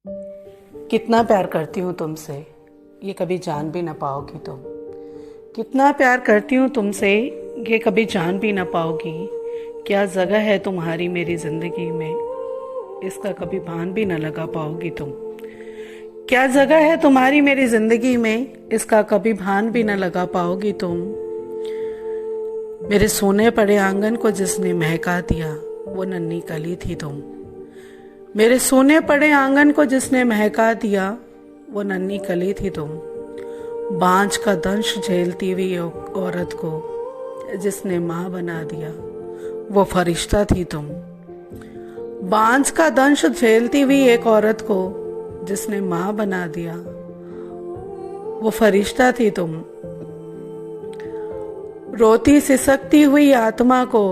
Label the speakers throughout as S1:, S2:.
S1: कितना प्यार करती हूँ तुमसे, ये कभी जान भी ना पाओगी तुम। कितना प्यार करती हूँ तुमसे, ये कभी जान भी ना पाओगी। क्या जगह है तुम्हारी मेरी ज़िंदगी में, इसका कभी भान भी ना लगा पाओगी तुम। क्या जगह है तुम्हारी मेरी ज़िंदगी में, इसका कभी भान भी ना लगा पाओगी तुम। मेरे सोने पड़े आंगन को जिसने महका दिया, वो नन्ही कली थी तुम। मेरे सोने पड़े आंगन को जिसने महका दिया, वो नन्ही कली थी तुम। बांझ का दंश झेलती हुई औरत को जिसने माँ बना दिया, वो फरिश्ता थी तुम। बांझ का दंश झेलती हुई एक औरत को जिसने माँ बना दिया, वो फरिश्ता थी तुम। रोती सिसकती हुई आत्मा को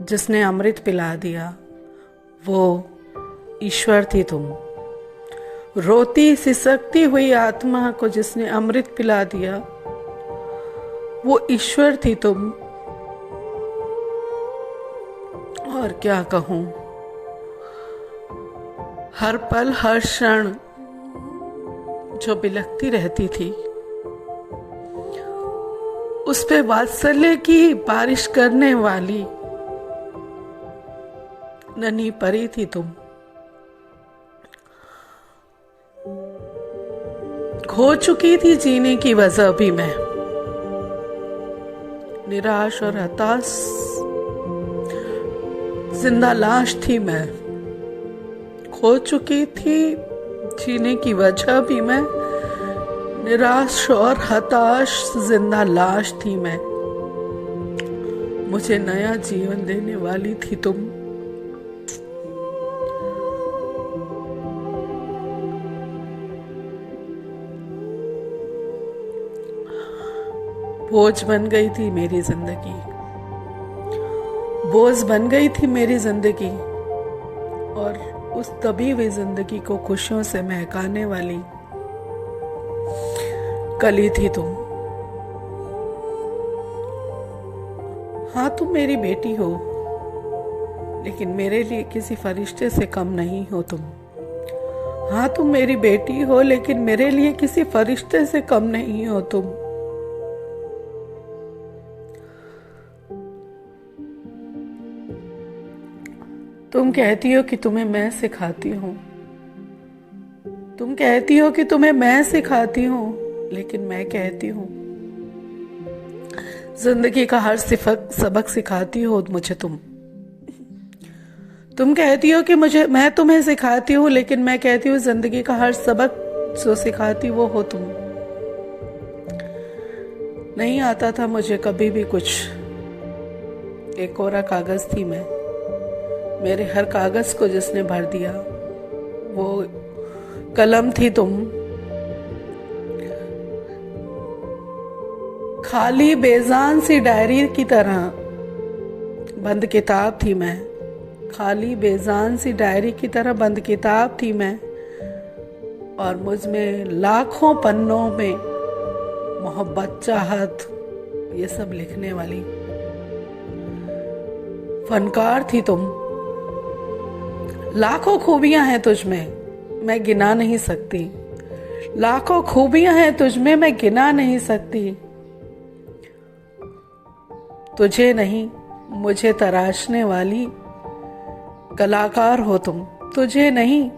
S1: जिसने अमृत पिला दिया, वो ईश्वर थी तुम। रोती सिसकती हुई आत्मा को जिसने अमृत पिला दिया, वो ईश्वर थी तुम। और क्या कहूं, हर पल हर क्षण जो बिलखती रहती थी, उस पे वात्सल्य की बारिश करने वाली नन्ही परी थी तुम। खो चुकी थी जीने की वजह भी मैं, निराश और हताश जिंदा लाश थी मैं। खो चुकी थी जीने की वजह भी मैं, निराश और हताश जिंदा लाश थी मैं। मुझे नया जीवन देने वाली थी तुम। बोझ बन गई थी मेरी जिंदगी, बोझ बन गई थी मेरी जिंदगी, और उस दबी हुई जिंदगी को खुशियों से महकाने वाली कली थी तुम। हाँ, तुम मेरी बेटी हो, लेकिन मेरे लिए किसी फरिश्ते से कम नहीं हो तुम। हाँ, तुम मेरी बेटी हो, लेकिन मेरे लिए किसी फरिश्ते से कम नहीं हो तुम। तुम कहती हो कि तुम्हें मैं सिखाती हूँ, तुम कहती हो कि तुम्हें मैं सिखाती हूँ, लेकिन मैं कहती हूँ जिंदगी का हर सबक सिखाती हो मुझे तुम। तुम कहती हो कि मैं तुम्हें सिखाती हूँ, लेकिन मैं कहती हूँ जिंदगी का हर सबक जो सिखाती वो हो तुम। नहीं आता था मुझे कभी भी कुछ, एक कोरा कागज थी मैं। मेरे हर कागज को जिसने भर दिया, वो कलम थी तुम। खाली बेजान सी डायरी की तरह बंद किताब थी मैं। खाली बेजान सी डायरी की तरह बंद किताब थी मैं, और मुझ में लाखों पन्नों में मोहब्बत, चाहत, ये सब लिखने वाली फनकार थी तुम। लाखों खूबियां हैं तुझ में, मैं गिना नहीं सकती। लाखों खूबियां हैं तुझ में, मैं गिना नहीं सकती। तुझे नहीं, मुझे तराशने वाली कलाकार हो तुम। तुझे नहीं,